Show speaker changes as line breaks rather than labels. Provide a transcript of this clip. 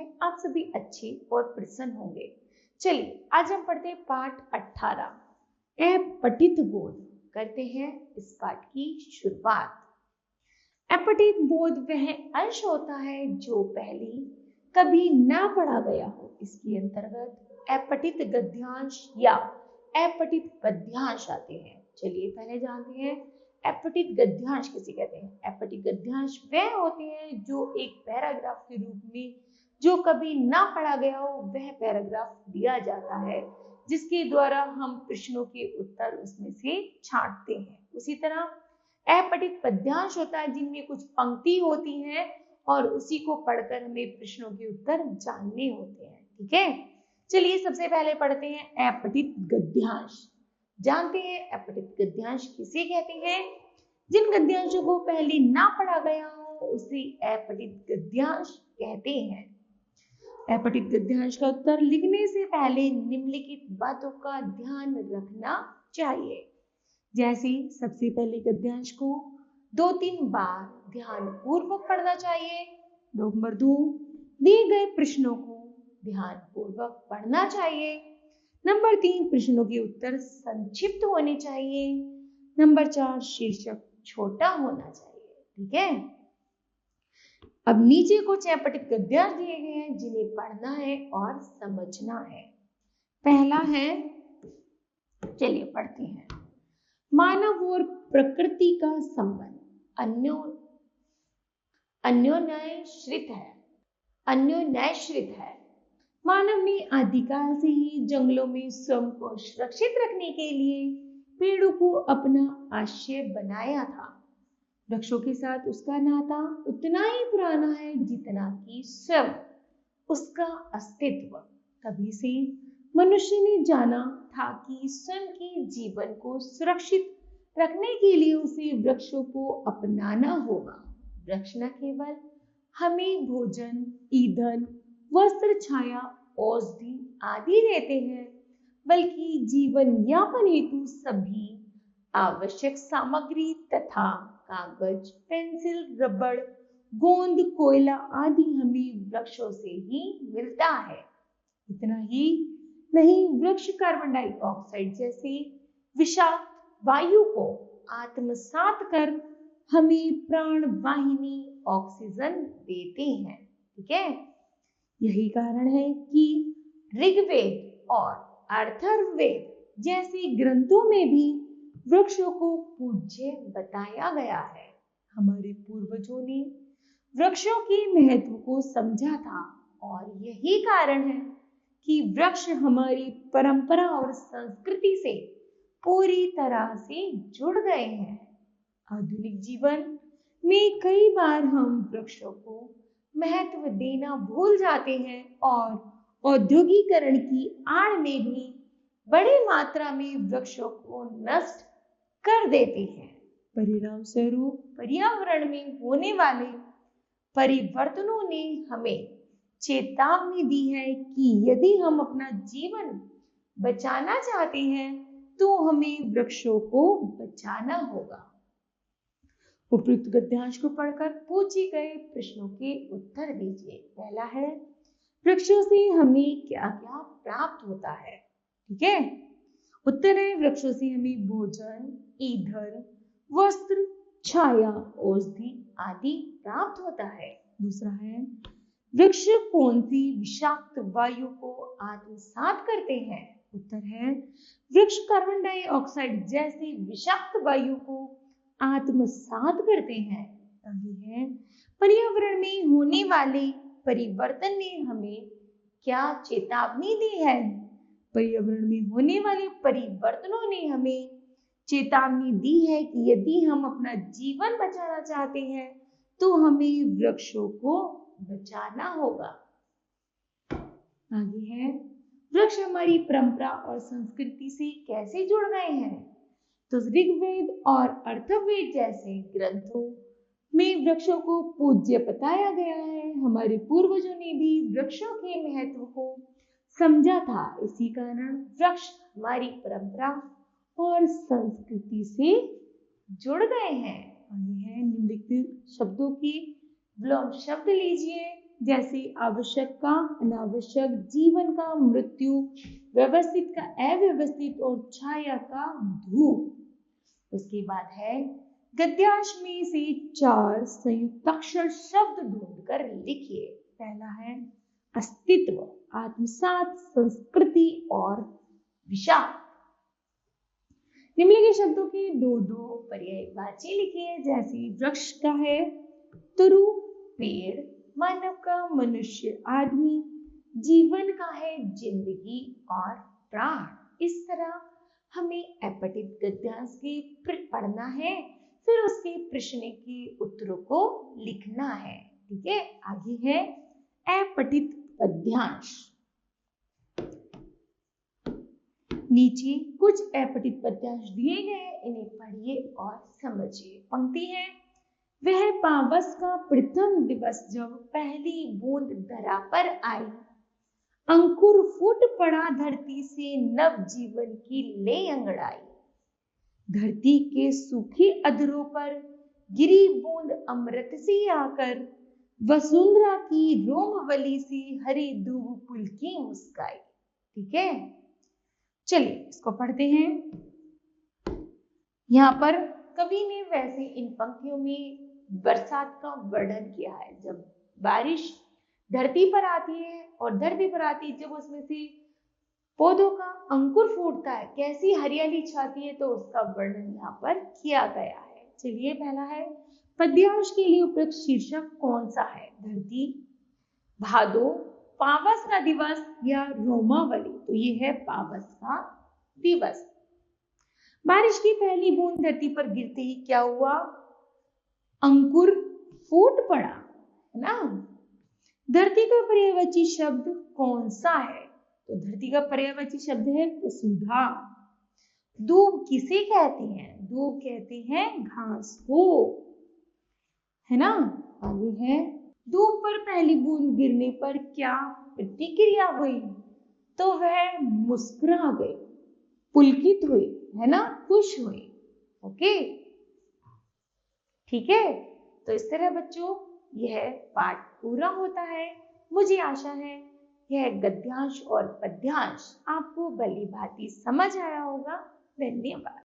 हैं आप सभी अच्छे और प्रसन्न होंगे। चलिए आज हम पढ़ते हैं पाठ 18 अपठित बोध। करते हैं इस पाठ की शुरुआत। अपठित बोध वह अंश होता है जो पहले कभी ना पढ़ा गया हो। इसके अंतर्गत अपठित गद्यांश या अपठित पद्यांश आते हैं। चलिए पहले जानते हैं अपठित गद्यांश किसे कहते हैं। अपठित गद्यांश वह होते हैं जो एक पैराग्राफ के रूप में जो कभी ना पढ़ा गया हो वह पैराग्राफ दिया जाता है, जिसके द्वारा हम प्रश्नों के उत्तर उसमें से छांटते हैं। उसी तरह अपठित पद्यांश होता है जिनमें कुछ पंक्ति होती है और उसी को पढ़कर हमें प्रश्नों के उत्तर जानने होते हैं। ठीक है, चलिए सबसे पहले पढ़ते हैं अपठित गद्यांश। जानते हैं अपठित गद्यांश किसे कहते हैं। जिन गद्यांशों को पहले ना पढ़ा गया हो उसे अपठित गद्यांश कहते हैं। अपठित गद्यांश का उत्तर लिखने से पहले निम्नलिखित बातों का ध्यान रखना चाहिए। जैसे सबसे पहले गद्यांश को 2-3 बार ध्यान पूर्वक पढ़ना चाहिए। नंबर 2, दिए गए प्रश्नों को ध्यान पूर्वक पढ़ना चाहिए। नंबर 3, प्रश्नों के उत्तर संक्षिप्त होने चाहिए। नंबर 4, शीर्षक छोटा होना चाहिए। ठीक है, अब नीचे कुछ अपठित गद्यांश दिए गए हैं जिन्हें पढ़ना है और समझना है। पहला है, चलिए पढ़ते हैं। मानव और प्रकृति का संबंध अन्योन्याश्रित है। मानव ने आदिकाल से ही जंगलों में स्वयं को सुरक्षित रखने के लिए पेड़ों को अपना आश्रय बनाया था। वृक्षों के साथ उसका नाता उतना ही पुराना है जितना कि स्वयं उसका अस्तित्व। तभी से मनुष्य ने जाना था कि स्वयं के जीवन को सुरक्षित रखने के लिए उसे वृक्षों को अपनाना होगा। वृक्ष न केवल हमें भोजन, ईंधन, वस्त्र, छाया, औषधि आदि देते हैं, बल्कि जीवन यापन हेतु सभी आवश्यक सामग्री तथा कागज, पेंसिल, रबड़, गोंद, कोयला आदि हमें वृक्षों से ही मिलता है। इतना ही नहीं, वृक्ष कार्बन डाइऑक्साइड जैसे विषाक्त वायु को आत्मसात कर हमें प्राण वाहिनी ऑक्सीजन देते हैं। ठीक है, यही कारण है कि ऋग्वेद और अथर्ववेद जैसे ग्रंथों में भी वृक्षों को पूज्य बताया गया है। हमारे पूर्वजों ने वृक्षों के महत्व को समझा था और यही कारण है कि वृक्ष हमारी परंपरा और संस्कृति से पूरी तरह से जुड़ गए हैं। आधुनिक जीवन में कई बार हम वृक्षों को महत्व देना भूल जाते हैं और औद्योगिकरण की आड़ में भी बड़ी मात्रा में वृक्षों को नष्ट कर देते हैं। परिणाम स्वरूप पर्यावरण में होने वाले परिवर्तनों ने हमें चेतावनी दी है कि यदि हम अपना जीवन बचाना चाहते हैं तो हमें वृक्षों को बचाना होगा। उपयुक्त गद्यांश को पढ़कर पूछे गए प्रश्नों के उत्तर दीजिए। पहला है, वृक्षों से हमें क्या क्या प्राप्त होता है। ठीक है, उत्तर है, वृक्षों से हमें भोजन, ईंधन, वस्त्र, छाया, औषधि आदि प्राप्त होता है। दूसरा है, वृक्ष कौन सी विषाक्त वायु को आत्मसात करते हैं। उत्तर है, वृक्ष कार्बन डाइऑक्साइड जैसी विषाक्त वायु को आत्मसात करते हैं। आगे है, पर्यावरण में होने वाले परिवर्तन ने हमें क्या चेतावनी दी है। पर्यावरण में होने वाले परिवर्तनों ने हमें चेतावनी दी है कि यदि हम अपना जीवन बचाना चाहते हैं तो हमें वृक्षों को बचाना होगा। आगे है, वृक्ष हमारी परंपरा और संस्कृति से कैसे जुड़ गए हैं। तो ऋग्वेद और अथर्ववेद जैसे ग्रंथों में वृक्षों को पूज्य बताया गया है। हमारे पूर्वजों ने भी वृक्षों के महत्व को समझा था। इसी कारण वृक्ष हमारी परंपरा और संस्कृति से जुड़ गए हैं। आगे है, निम्नलिखित शब्दों की विलोम शब्द लीजिए जैसे आवश्यक का अनावश्यक, जीवन का मृत्यु, व्यवस्थित का अव्यवस्थित और छाया का धूप। उसके बाद है गद्यांश में से 4 संयुक्ताक्षर शब्द ढूंढकर लिखिए। पहला है अस्तित्व, आत्मसात, संस्कृति और विषाद। निम्नलिखित शब्दों के दो दो पर्यायवाची लिखिए। जैसे वृक्ष का है तरु पेड़, मानव का मनुष्य आदमी, जीवन का है जिंदगी और प्राण। इस तरह हमें अपठित गद्यांश के पढ़ना है, फिर उसके प्रश्न के उत्तरों को लिखना है। ठीक है, आगे है अपठित पद्यांश। नीचे कुछ अपठित पद्यांश दिए गए हैं, इन्हें पढ़िए और समझिए। पंक्ति है वह पावस का प्रथम दिवस जब पहली बूंद धरा पर आई, अंकुर फूट पड़ा धरती से नव जीवन की ले अंगड़ाई। धरती के सूखे अधरों पर गिरी बूंद अमृत सी आकर, वसुंधरा की रोमवली सी हरी दूब पुल की मुस्काई। ठीक है, चलिए इसको पढ़ते हैं। यहाँ पर कवि ने वैसे इन पंक्तियों में बरसात का वर्णन किया है। जब बारिश धरती पर आती है और धरती पर आती है, जब उसमें से पौधों का अंकुर फूटता है, कैसी हरियाली छाती है, तो उसका वर्णन यहाँ पर किया गया है। चलिए, पहला है पद्यांश के लिए उपयुक्त शीर्षक कौन सा है? धरती, भादो, पावस का दिवस या रोमावली? तो ये है पावस का दिवस। बारिश की पहली बूंद धरती पर गिरते ही क्या हुआ? अंकुर फूट पड़ा, है ना। धरती का पर्यायवाची शब्द कौन सा है? तो धरती का पर्यायवाची शब्द है वसुधा। दूब किसे कहते हैं? दूब कहते हैं घास को, है ना। आगे है दूब पर पहली बूंद गिरने पर क्या प्रतिक्रिया हुई? तो वह मुस्कुरा गई, पुलकित हुई, है ना, खुश हुई। ओके, ठीक है। तो इस तरह बच्चों यह पाठ पूरा होता है। मुझे आशा है यह गद्यांश और पद्यांश आपको भली भांति समझ आया होगा। धन्यवाद।